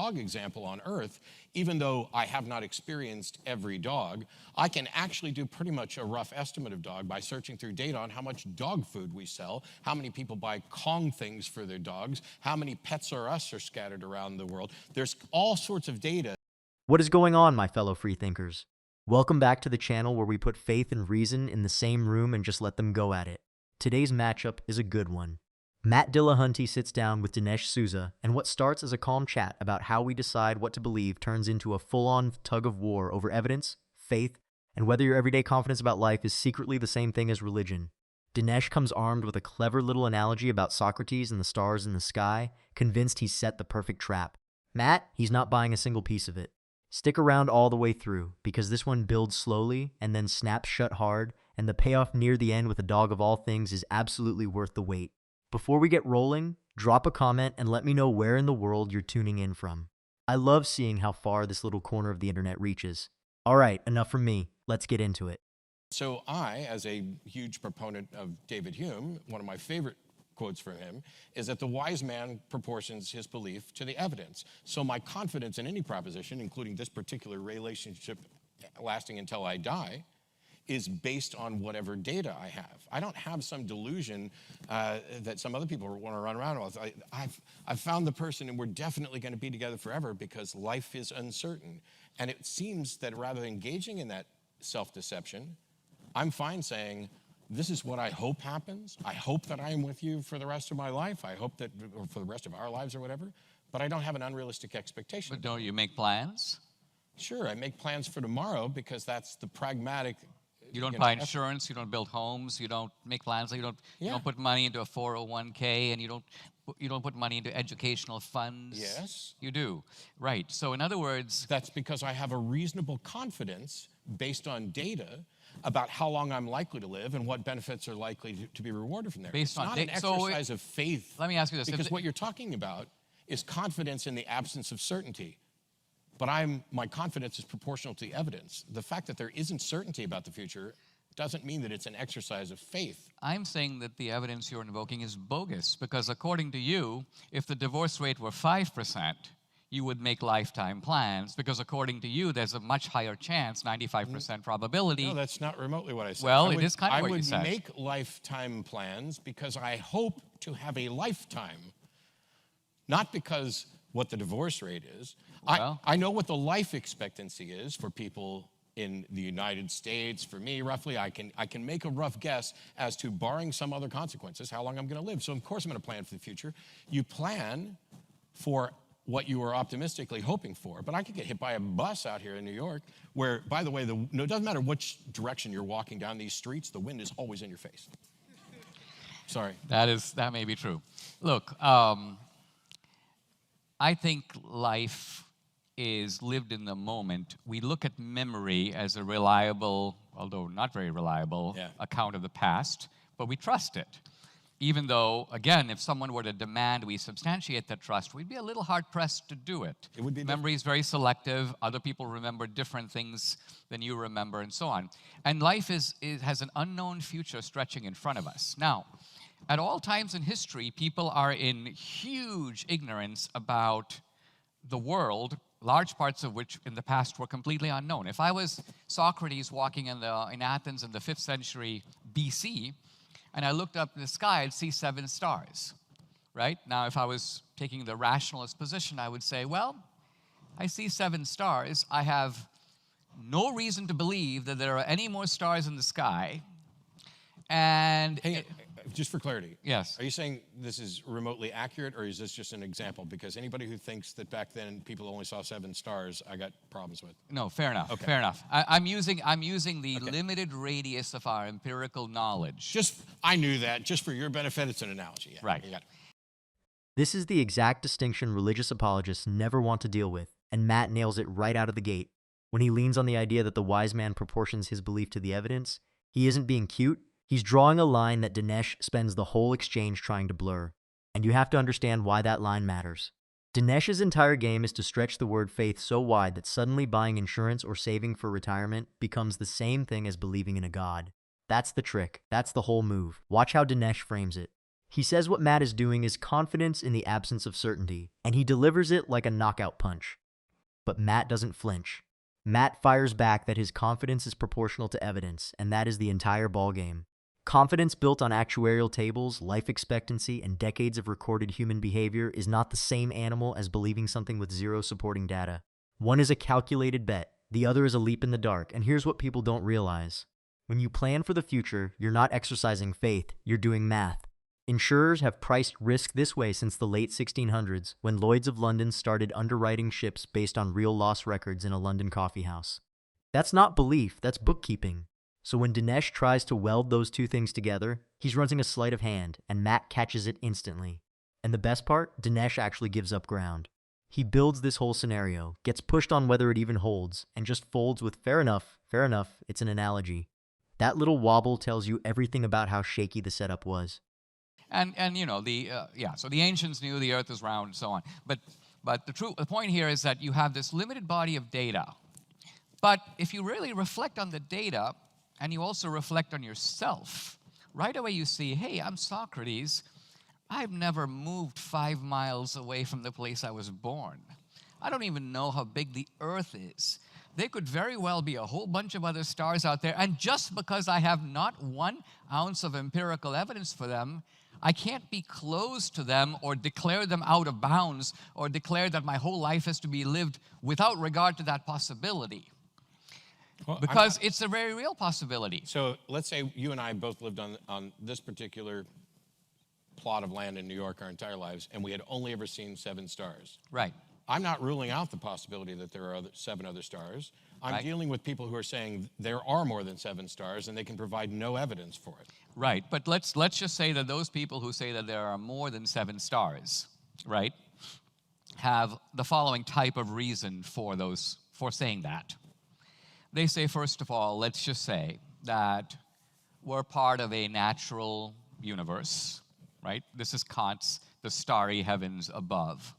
dog example on earth, even though I have not experienced every dog, I can actually do pretty much a rough estimate of dog by searching through data on how much dog food we sell, how many people buy Kong things for their dogs, how many Pets R Us are scattered around the world. There's all sorts of data. What is going on, my fellow freethinkers? Welcome back to the channel where we put faith and reason in the same room and just let them go at it. Today's matchup is a good one. Matt Dillahunty sits down with Dinesh D'Souza, and what starts as a calm chat about how we decide what to believe turns into a full-on tug of war over evidence, faith, and whether your everyday confidence about life is secretly the same thing as religion. Dinesh comes armed with a clever little analogy about Socrates and the stars in the sky, convinced he's set the perfect trap. Matt, he's not buying a single piece of it. Stick around all the way through, because this one builds slowly and then snaps shut hard, and the payoff near the end with a dog of all things is absolutely worth the wait. Before we get rolling, drop a comment and let me know where in the world you're tuning in from. I love seeing how far this little corner of the internet reaches. All right, enough from me. Let's get into it. So I, as a huge proponent of David Hume, one of my favorite quotes from him is that the wise man proportions his belief to the evidence. So my confidence in any proposition, including this particular relationship lasting until I die, is based on whatever data I have. I don't have some delusion that some other people want to run around with. I've found the person and we're definitely going to be together forever because life is uncertain. And it seems that rather than engaging in that self-deception, I'm fine saying, this is what I hope happens. I hope that I am with you for the rest of my life. I hope that, or for the rest of our lives or whatever, but I don't have an unrealistic expectation. But don't you make plans? Sure, I make plans for tomorrow because that's the pragmatic. You don't buy insurance, you don't build homes, you don't make plans, you don't put money into a 401k, and you don't put money into educational funds. Yes. You do. Right. So in other words, that's because I have a reasonable confidence based on data about how long I'm likely to live and what benefits are likely to be rewarded from there. Based on not an exercise of faith. Let me ask you this. Because what you're talking about is confidence in the absence of certainty. But my confidence is proportional to the evidence. The fact that there isn't certainty about the future doesn't mean that it's an exercise of faith. I'm saying that the evidence you're invoking is bogus, because according to you, if the divorce rate were 5%, you would make lifetime plans, because according to you, there's a much higher chance, 95% probability. No, that's not remotely what I said. Well, it is kind of what you said. I would make lifetime plans because I hope to have a lifetime, not because what the divorce rate is. Well, I know what the life expectancy is for people in the United States. For me, roughly, I can make a rough guess as to, barring some other consequences, how long I'm going to live. So, of course, I'm going to plan for the future. You plan for what you were optimistically hoping for. But I could get hit by a bus out here in New York where, by the way, it doesn't matter which direction you're walking down these streets, the wind is always in your face. Sorry. That may be true. Look, I think life is lived in the moment. We look at memory as a reliable, although not very reliable, account of the past, but we trust it. Even though, again, if someone were to demand we substantiate that trust, we'd be a little hard-pressed to do it. It would be. Memory is very selective. Other people remember different things than you remember, and so on. And life has an unknown future stretching in front of us. Now, at all times in history, people are in huge ignorance about the world, large parts of which in the past were completely unknown. If I was Socrates walking in Athens in the 5th century BC, and I looked up in the sky, I'd see 7 stars, right? Now, if I was taking the rationalist position, I would say, well, I see 7 stars. I have no reason to believe that there are any more stars in the sky. And just for clarity. Yes. Are you saying this is remotely accurate, or is this just an example? Because anybody who thinks that back then people only saw 7 stars, I got problems with. No, fair enough. Okay. Fair enough. I'm using the limited radius of our empirical knowledge. I knew that. Just for your benefit, it's an analogy. Yeah. Right. Yeah. This is the exact distinction religious apologists never want to deal with, and Matt nails it right out of the gate. When he leans on the idea that the wise man proportions his belief to the evidence, he isn't being cute. He's drawing a line that Dinesh spends the whole exchange trying to blur, and you have to understand why that line matters. Dinesh's entire game is to stretch the word faith so wide that suddenly buying insurance or saving for retirement becomes the same thing as believing in a god. That's the trick. That's the whole move. Watch how Dinesh frames it. He says what Matt is doing is confidence in the absence of certainty, and he delivers it like a knockout punch. But Matt doesn't flinch. Matt fires back that his confidence is proportional to evidence, and that is the entire ballgame. Confidence built on actuarial tables, life expectancy, and decades of recorded human behavior is not the same animal as believing something with zero supporting data. One is a calculated bet, the other is a leap in the dark, and here's what people don't realize. When you plan for the future, you're not exercising faith, you're doing math. Insurers have priced risk this way since the late 1600s, when Lloyd's of London started underwriting ships based on real loss records in a London coffeehouse. That's not belief, that's bookkeeping. So when Dinesh tries to weld those two things together, he's running a sleight of hand, and Matt catches it instantly. And the best part, Dinesh actually gives up ground. He builds this whole scenario, gets pushed on whether it even holds, and just folds with fair enough, it's an analogy. That little wobble tells you everything about how shaky the setup was. And you know, so the ancients knew the earth is round and so on. But the point here is that you have this limited body of data. But if you really reflect on the data, and you also reflect on yourself, right away you see, hey, I'm Socrates. I've never moved 5 miles away from the place I was born. I don't even know how big the earth is. There could very well be a whole bunch of other stars out there, and just because I have not 1 ounce of empirical evidence for them, I can't be close to them or declare them out of bounds or declare that my whole life has to be lived without regard to that possibility. Well, because it's a very real possibility. So let's say you and I both lived on this particular plot of land in New York our entire lives, and we had only ever seen 7 stars. Right. I'm not ruling out the possibility that there are 7 other stars. I'm dealing with people who are saying there are more than 7 stars, and they can provide no evidence for it. Right, but let's just say that those people who say that there are more than 7 stars, right, have the following type of reason for saying that. They say, first of all, let's just say that we're part of a natural universe, right? This is Kant's the starry heavens above.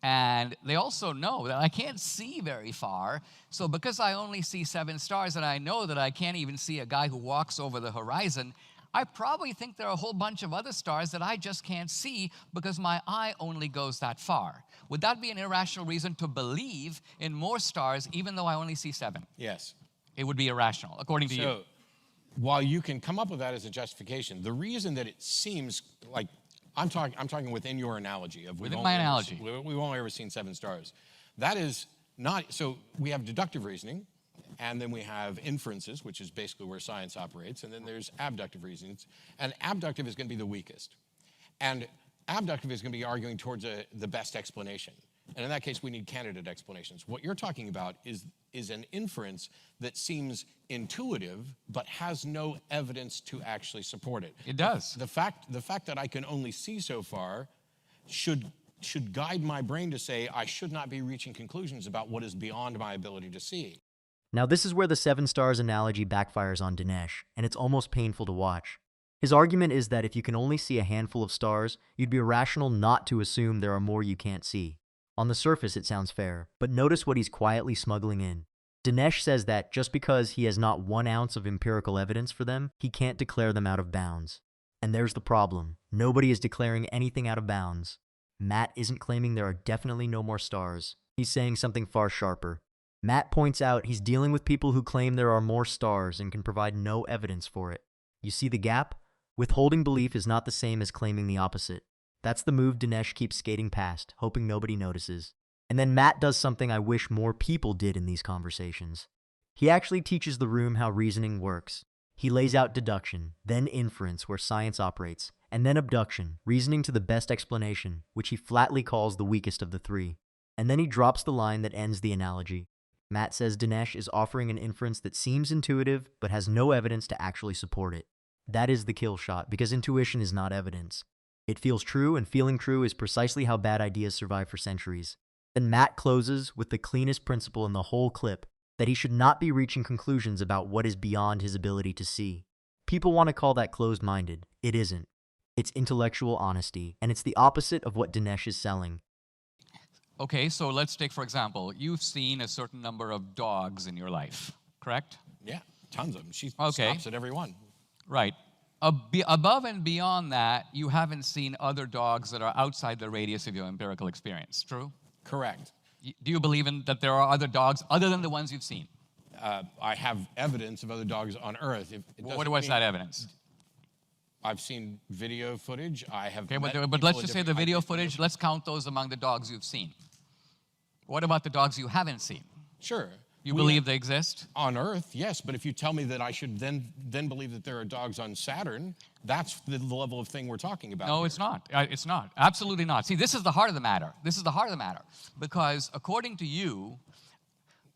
And they also know that I can't see very far, so because I only see 7 stars and I know that I can't even see a guy who walks over the horizon, I probably think there are a whole bunch of other stars that I just can't see because my eye only goes that far. Would that be an irrational reason to believe in more stars even though I only see 7? Yes. It would be irrational, according to you. So, while you can come up with that as a justification, the reason that it seems like I'm talking within your analogy of within my analogy. We've only ever seen 7 stars. That is not so. We have deductive reasoning, and then we have inferences, which is basically where science operates, and then there's abductive reasons. And abductive is going to be the weakest, and abductive is going to be arguing towards the best explanation. And in that case, we need candidate explanations. What you're talking about is an inference that seems intuitive, but has no evidence to actually support it. It does. The fact that I can only see so far should guide my brain to say I should not be reaching conclusions about what is beyond my ability to see. Now this is where the 7 stars analogy backfires on Dinesh, and it's almost painful to watch. His argument is that if you can only see a handful of stars, you'd be irrational not to assume there are more you can't see. On the surface, it sounds fair, but notice what he's quietly smuggling in. Dinesh says that just because he has not 1 ounce of empirical evidence for them, he can't declare them out of bounds. And there's the problem. Nobody is declaring anything out of bounds. Matt isn't claiming there are definitely no more stars. He's saying something far sharper. Matt points out he's dealing with people who claim there are more stars and can provide no evidence for it. You see the gap? Withholding belief is not the same as claiming the opposite. That's the move Dinesh keeps skating past, hoping nobody notices. And then Matt does something I wish more people did in these conversations. He actually teaches the room how reasoning works. He lays out deduction, then inference, where science operates, and then abduction, reasoning to the best explanation, which he flatly calls the weakest of the 3. And then he drops the line that ends the analogy. Matt says Dinesh is offering an inference that seems intuitive, but has no evidence to actually support it. That is the kill shot, because intuition is not evidence. It feels true, and feeling true is precisely how bad ideas survive for centuries. Then Matt closes with the cleanest principle in the whole clip, that he should not be reaching conclusions about what is beyond his ability to see. People want to call that closed-minded. It isn't. It's intellectual honesty, and it's the opposite of what Dinesh is selling. Okay, so let's take, for example, you've seen a certain number of dogs in your life, correct? Yeah, tons of them. She stops at every one. Right. Above and beyond that, you haven't seen other dogs that are outside the radius of your empirical experience. True? Correct. Do you believe that there are other dogs other than the ones you've seen? I have evidence of other dogs on Earth. What's that evidence? I've seen video footage. I have. Okay, met but people let's in just say the different video countries. footage, let's count those among the dogs you've seen. What about the dogs you haven't seen? Sure. You believe they exist? On Earth, yes, but if you tell me that I should then believe that there are dogs on Saturn, that's the level of thing we're talking about. No, here. it's not. It's not. Absolutely not. See, this is the heart of the matter. This is the heart of the matter. Because according to you,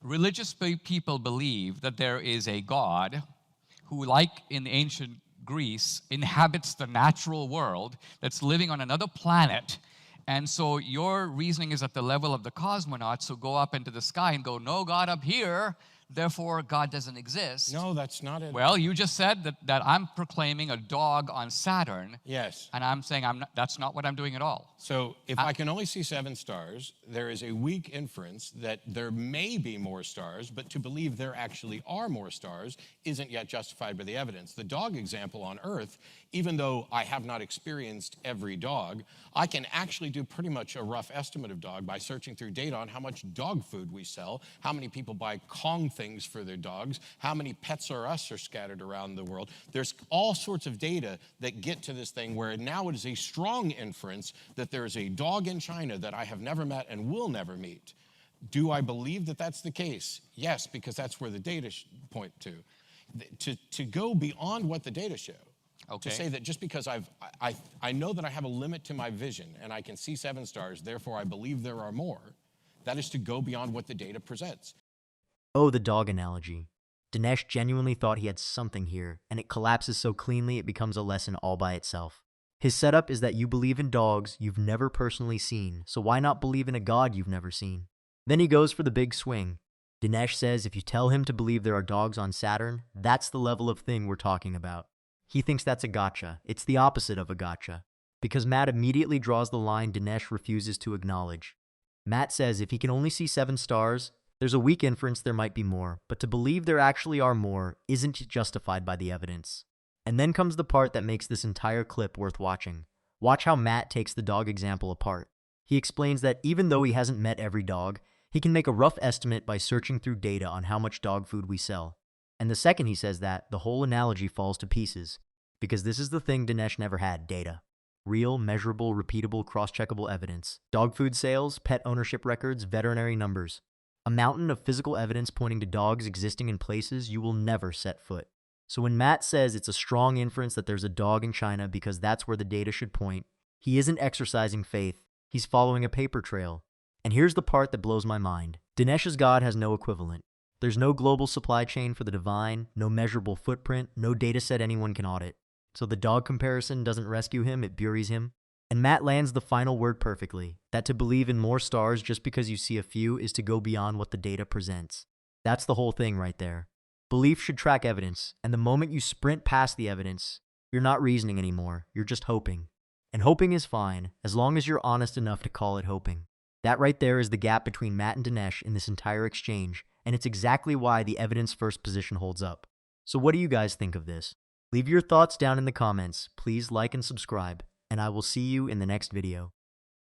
religious people believe that there is a God who, like in ancient Greece, inhabits the natural world that's living on another planet. And so your reasoning is at the level of the cosmonauts who go up into the sky and go, no God up here, therefore God doesn't exist. No, that's not it. Well, you just said that I'm proclaiming a dog on Saturn. Yes. And I'm saying that's not what I'm doing at all. So if I can only see 7 stars, there is a weak inference that there may be more stars, but to believe there actually are more stars isn't yet justified by the evidence. The dog example on Earth, even though I have not experienced every dog, I can actually do pretty much a rough estimate of dog by searching through data on how much dog food we sell, how many people buy Kong things for their dogs, how many Pets R Us are scattered around the world. There's all sorts of data that get to this thing where now it is a strong inference that there is a dog in China that I have never met and will never meet. Do I believe that that's the case? Yes, because that's where the data point to. To go beyond what the data show, Okay. to say that just because I know that I have a limit to my vision and I can see 7 stars, therefore I believe there are more, that is to go beyond what the data presents. Oh, the dog analogy. Dinesh genuinely thought he had something here, and it collapses so cleanly it becomes a lesson all by itself. His setup is that you believe in dogs you've never personally seen, so why not believe in a God you've never seen? Then he goes for the big swing. Dinesh says if you tell him to believe there are dogs on Saturn, that's the level of thing we're talking about. He thinks that's a gotcha. It's the opposite of a gotcha. Because Matt immediately draws the line Dinesh refuses to acknowledge. Matt says if he can only see 7 stars, there's a weak inference there might be more, but to believe there actually are more isn't justified by the evidence. And then comes the part that makes this entire clip worth watching. Watch how Matt takes the dog example apart. He explains that even though he hasn't met every dog, he can make a rough estimate by searching through data on how much dog food we sell. And the second he says that, the whole analogy falls to pieces. Because this is the thing Dinesh never had, data. Real, measurable, repeatable, cross-checkable evidence. Dog food sales, pet ownership records, veterinary numbers. A mountain of physical evidence pointing to dogs existing in places you will never set foot. So when Matt says it's a strong inference that there's a dog in China because that's where the data should point, he isn't exercising faith, he's following a paper trail. And here's the part that blows my mind. Dinesh's God has no equivalent. There's no global supply chain for the divine, no measurable footprint, no data set anyone can audit. So the dog comparison doesn't rescue him, it buries him. And Matt lands the final word perfectly, that to believe in more stars just because you see a few is to go beyond what the data presents. That's the whole thing right there. Belief should track evidence, and the moment you sprint past the evidence, you're not reasoning anymore, you're just hoping. And hoping is fine, as long as you're honest enough to call it hoping. That right there is the gap between Matt and Dinesh in this entire exchange, and it's exactly why the evidence-first position holds up. So what do you guys think of this? Leave your thoughts down in the comments, please like and subscribe, and I will see you in the next video.